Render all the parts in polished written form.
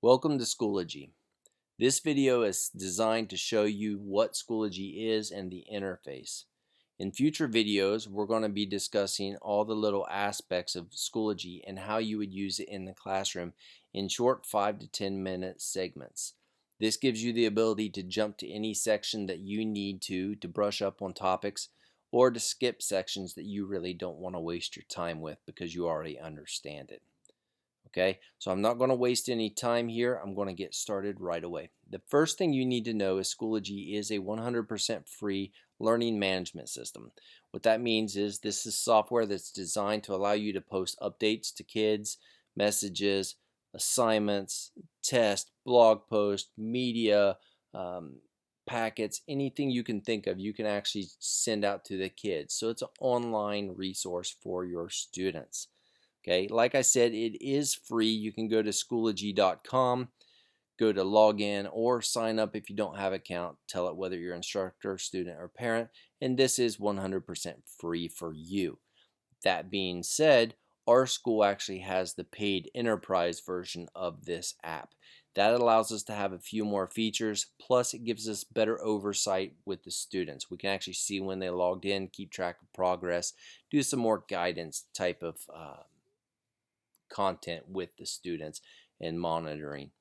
Welcome to Schoology. This video is designed to show you what Schoology is and the interface. In future videos, we're going to be discussing all the little aspects of Schoology and how you would use it in the classroom in short 5 to 10 minute segments. This gives you the ability to jump to any section that you need to brush up on topics, or to skip sections that you really don't want to waste your time with because you already understand it. Okay, so I'm not going to waste any time here. I'm going to get started right away. The first thing you need to know is Schoology is a 100% free learning management system. What that means is this is software that's designed to allow you to post updates to kids, messages, assignments, tests, blog posts, media, packets, anything you can think of, you can actually send out to the kids. So it's an online resource for your students. Okay, like I said, it is free. You can go to Schoology.com, go to login, or sign up if you don't have an account. Tell it whether you're instructor, student, or parent, and this is 100% free for you. That being said, our school actually has the paid enterprise version of this app. That allows us to have a few more features, plus it gives us better oversight with the students. We can actually see when they logged in, keep track of progress, do some more guidance type of content with the students and monitoring.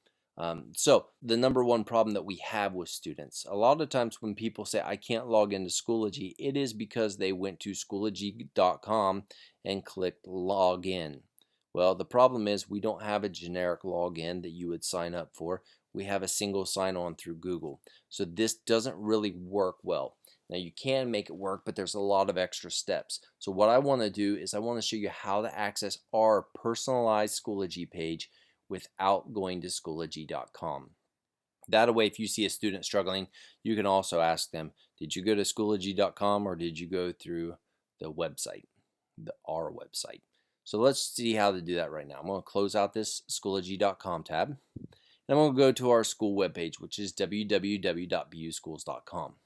So the number one problem that we have with students, a lot of times when people say I can't log into Schoology, it is because they went to Schoology.com and clicked login. Well, the problem is we don't have a generic login that you would sign up for. We have a single sign-on through Google. So this doesn't really work well. Now you can make it work, but there's a lot of extra steps. So what I want to do is I want to show you how to access our personalized Schoology page without going to Schoology.com. That way, if you see a student struggling, you can also ask them, did you go to Schoology.com or did you go through the website, our website? So let's see how to do that right now. I'm going to close out this Schoology.com tab, and I'm going to go to our school webpage, which is www.buschools.com.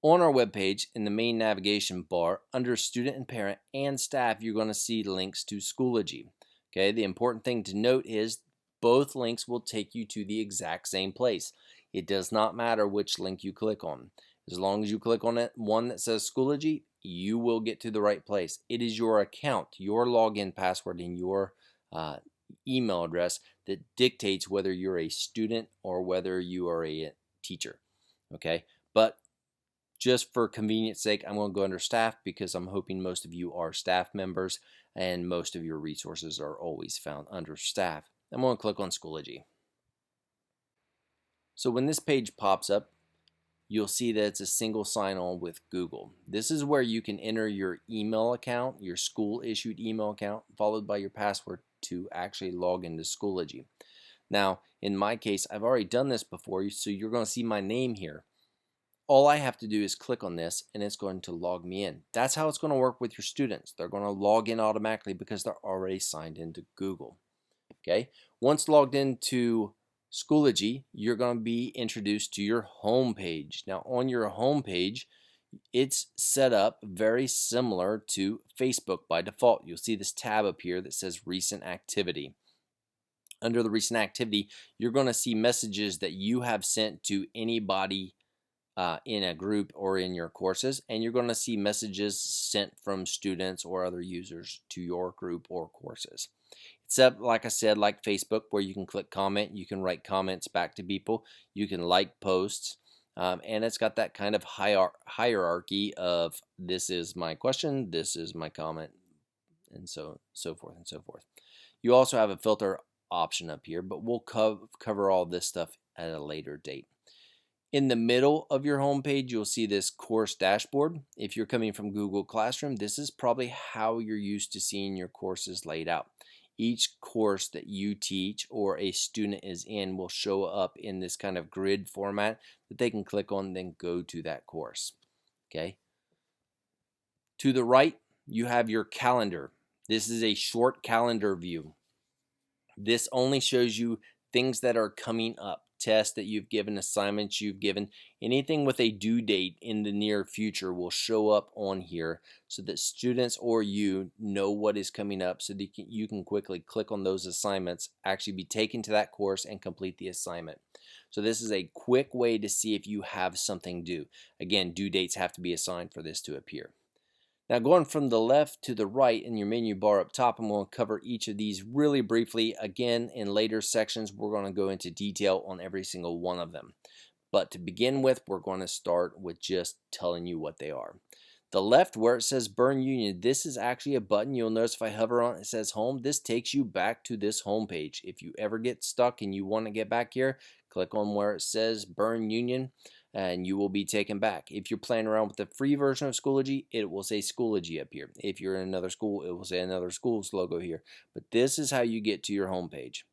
On our webpage, in the main navigation bar, under student and parent and staff, you're going to see links to Schoology. Okay, the important thing to note is both links will take you to the exact same place. It does not matter which link you click on. As long as you click on it, one that says Schoology, you will get to the right place. It is your account, your login password, and your email address that dictates whether you're a student or whether you are a teacher. Okay, but just for convenience sake, I'm going to go under staff because I'm hoping most of you are staff members and most of your resources are always found under staff. I'm going to click on Schoology. So when this page pops up, you'll see that it's a single sign-on with Google. This is where you can enter your email account, your school issued email account, followed by your password to actually log into Schoology. Now, in my case, I've already done this before, so you're going to see my name here. All I have to do is click on this and it's going to log me in. That's how it's going to work with your students. They're going to log in automatically because they're already signed into Google. Okay. Once logged into Schoology, you're going to be introduced to your home page. Now on your home page, it's set up very similar to Facebook by default. You'll see this tab up here that says recent activity. Under the recent activity, you're going to see messages that you have sent to anybody in a group or in your courses, and you're going to see messages sent from students or other users to your group or courses. Except, like I said, like Facebook, where you can click comment, you can write comments back to people, you can like posts, and it's got that kind of hierarchy of this is my question, this is my comment, and so forth and so forth. You also have a filter option up here, but we'll cover all this stuff at a later date. In the middle of your home page, you'll see this course dashboard. If you're coming from Google Classroom, this is probably how you're used to seeing your courses laid out. Each course that you teach or a student is in will show up in this kind of grid format that they can click on and then go to that course. Okay. To the right, you have your calendar. This is a short calendar view. This only shows you things that are coming up. tests that you've given, assignments you've given, anything with a due date in the near future will show up on here so that students or you know what is coming up, so that you can quickly click on those assignments, actually be taken to that course and complete the assignment. So this is a quick way to see if you have something due. Again, due dates have to be assigned for this to appear. Now, going from the left to the right in your menu bar up top, I'm going to cover each of these really briefly. Again, in later sections, we're going to go into detail on every single one of them. But to begin with, we're going to start with just telling you what they are. The left, where it says Burn Union, this is actually a button. You'll notice if I hover on it, it says Home. This takes you back to this home page. If you ever get stuck and you want to get back here, click on where it says Burn Union, and you will be taken back. If you're playing around with the free version of Schoology, it will say Schoology up here. If you're in another school, it will say another school's logo here. But this is how you get to your home page.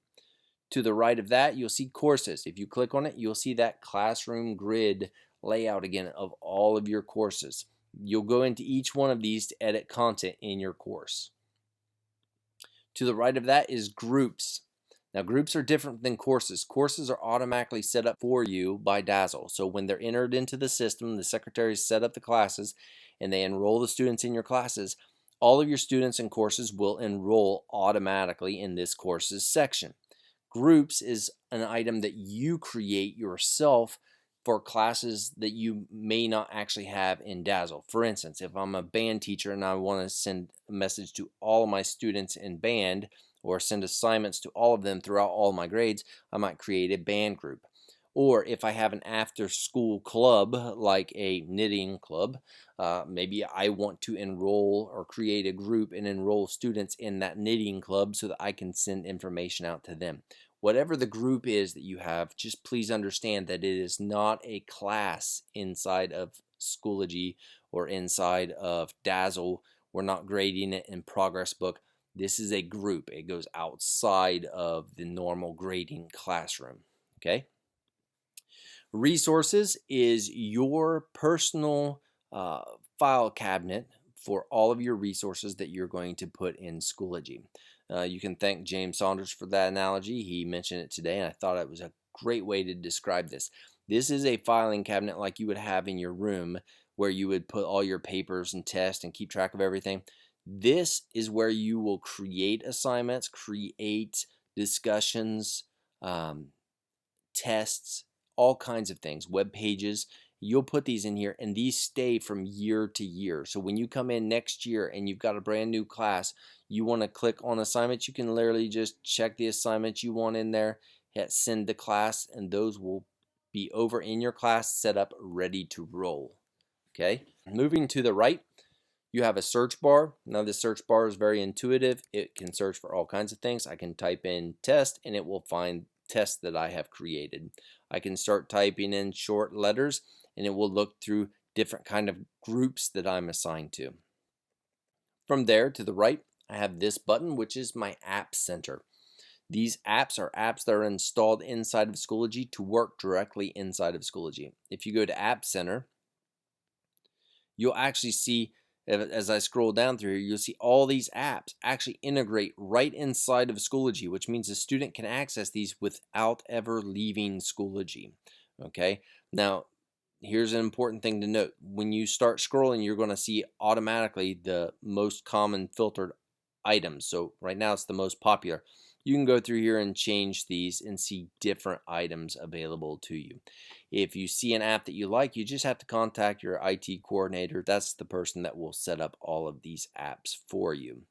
To the right of that, you'll see courses. If you click on it, you'll see that classroom grid layout again of all of your courses. You'll go into each one of these to edit content in your course. To the right of that is groups. Now, groups are different than courses. Courses are automatically set up for you by Dazzle. So when they're entered into the system, the secretaries set up the classes and they enroll the students in your classes. All of your students and courses will enroll automatically in this courses section. Groups is an item that you create yourself for classes that you may not actually have in Dazzle. For instance, if I'm a band teacher and I want to send a message to all of my students in band, or send assignments to all of them throughout all my grades, I might create a band group. Or if I have an after-school club, like a knitting club, maybe I want to enroll or create a group and enroll students in that knitting club so that I can send information out to them. Whatever the group is that you have, just please understand that it is not a class inside of Schoology or inside of Dazzle. We're not grading it in Progress Book. This is a group. It goes outside of the normal grading classroom. Okay. Resources is your personal file cabinet for all of your resources that you're going to put in Schoology. You can thank James Saunders for that analogy. He mentioned it today, and I thought it was a great way to describe this. This is a filing cabinet like you would have in your room, where you would put all your papers and tests and keep track of everything. This is where you will create assignments, create discussions, tests, all kinds of things, web pages. You'll put these in here, and these stay from year to year. So when you come in next year and you've got a brand new class, you want to click on assignments, you can literally just check the assignments you want in there, hit send to class, and those will be over in your class, set up, ready to roll. Okay, moving to the right, you have a search bar. Now this search bar is very intuitive. It can search for all kinds of things. I can type in test and it will find tests that I have created. I can start typing in short letters and it will look through different kind of groups that I'm assigned to. From there to the right, I have this button, which is my App Center. These apps are apps that are installed inside of Schoology to work directly inside of Schoology. If you go to App Center, you'll actually see, as I scroll down through here, you'll see all these apps actually integrate right inside of Schoology, which means the student can access these without ever leaving Schoology. Okay, now here's an important thing to note. When you start scrolling, you're going to see automatically the most common filtered items. So right now it's the most popular. You can go through here and change these and see different items available to you. If you see an app that you like, you just have to contact your IT coordinator. That's the person that will set up all of these apps for you.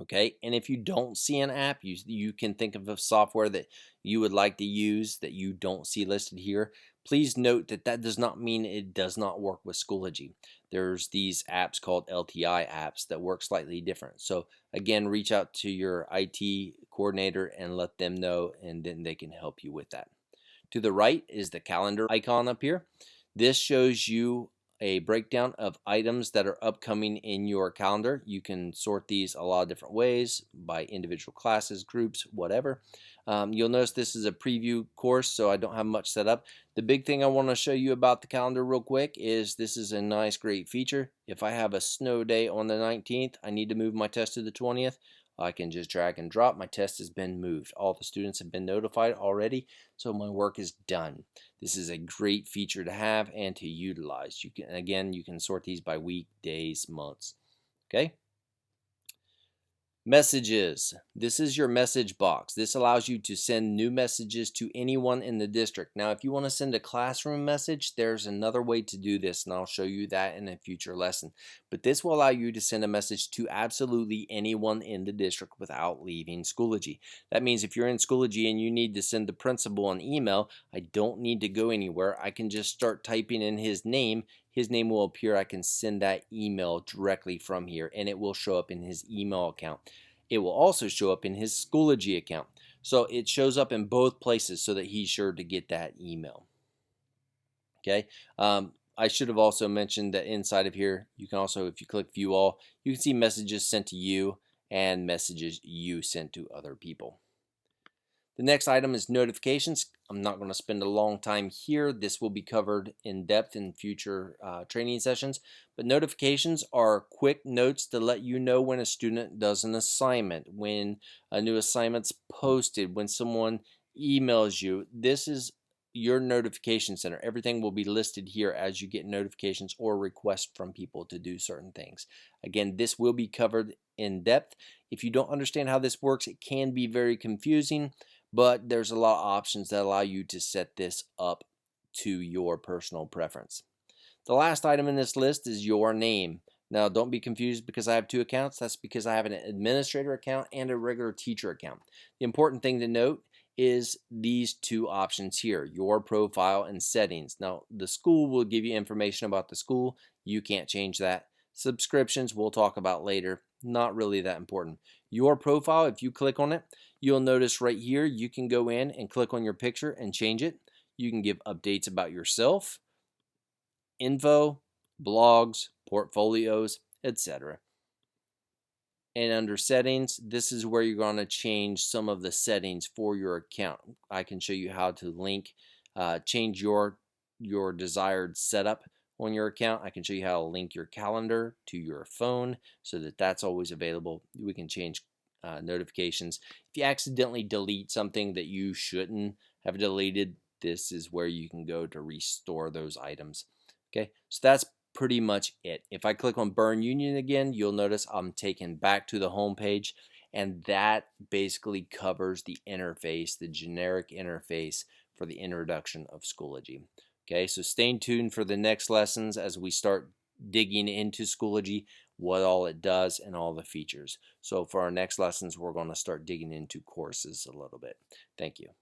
Okay, and if you don't see an app, you can think of a software that you would like to use that you don't see listed here. Please note that that does not mean it does not work with Schoology. There's these apps called LTI apps that work slightly different. So again, reach out to your IT coordinator and let them know, and then they can help you with that. To the right is the calendar icon up here. This shows you a breakdown of items that are upcoming in your calendar. You can sort these a lot of different ways, by individual classes, groups, whatever. You'll notice this is a preview course, so I don't have much set up. The big thing I want to show you about the calendar real quick is this is a nice, great feature. If I have a snow day on the 19th, I need to move my test to the 20th, I can just drag and drop. My test has been moved. All the students have been notified already, so my work is done. This is a great feature to have and to utilize. You can sort these by week, days, months. Okay. Messages. This is your message box. This allows you to send new messages to anyone in the district. Now, if you want to send a classroom message, there's another way to do this, and I'll show you that in a future lesson. But this will allow you to send a message to absolutely anyone in the district without leaving Schoology. That means if you're in Schoology and you need to send the principal an email, I don't need to go anywhere. I can just start typing in his name. His name will appear. I can send that email directly from here, and it will show up in his email account. It will also show up in his Schoology account. So it shows up in both places so that he's sure to get that email. Okay. I should have also mentioned that inside of here, you can also, if you click View All, you can see messages sent to you and messages you sent to other people. The next item is notifications. I'm not going to spend a long time here. This will be covered in depth in future training sessions. But notifications are quick notes to let you know when a student does an assignment, when a new assignment's posted, when someone emails you. This is your notification center. Everything will be listed here as you get notifications or requests from people to do certain things. Again, this will be covered in depth. If you don't understand how this works, it can be very confusing, but there's a lot of options that allow you to set this up to your personal preference. The last item in this list is your name. Now, don't be confused because I have two accounts. That's because I have an administrator account and a regular teacher account. The important thing to note is these two options here, your profile and settings. Now, the school will give you information about the school. You can't change that. Subscriptions we'll talk about later. Not really that important. Your profile, if you click on it, you'll notice right here you can go in and click on your picture and change it. You can give updates about yourself, info, blogs, portfolios, etc. And under settings, this is where you're going to change some of the settings for your account. I can show you how to link, change your desired setup on your account. I can show you how to link your calendar to your phone so that that's always available. We can change notifications. If you accidentally delete something that you shouldn't have deleted, this is where you can go to restore those items. Okay, so that's pretty much it. If I click on Burn Union again, you'll notice I'm taken back to the home page, and that basically covers the interface, the generic interface for the introduction of Schoology. Okay, so stay tuned for the next lessons as we start digging into Schoology, what all it does and all the features. So for our next lessons, we're going to start digging into courses a little bit. Thank you.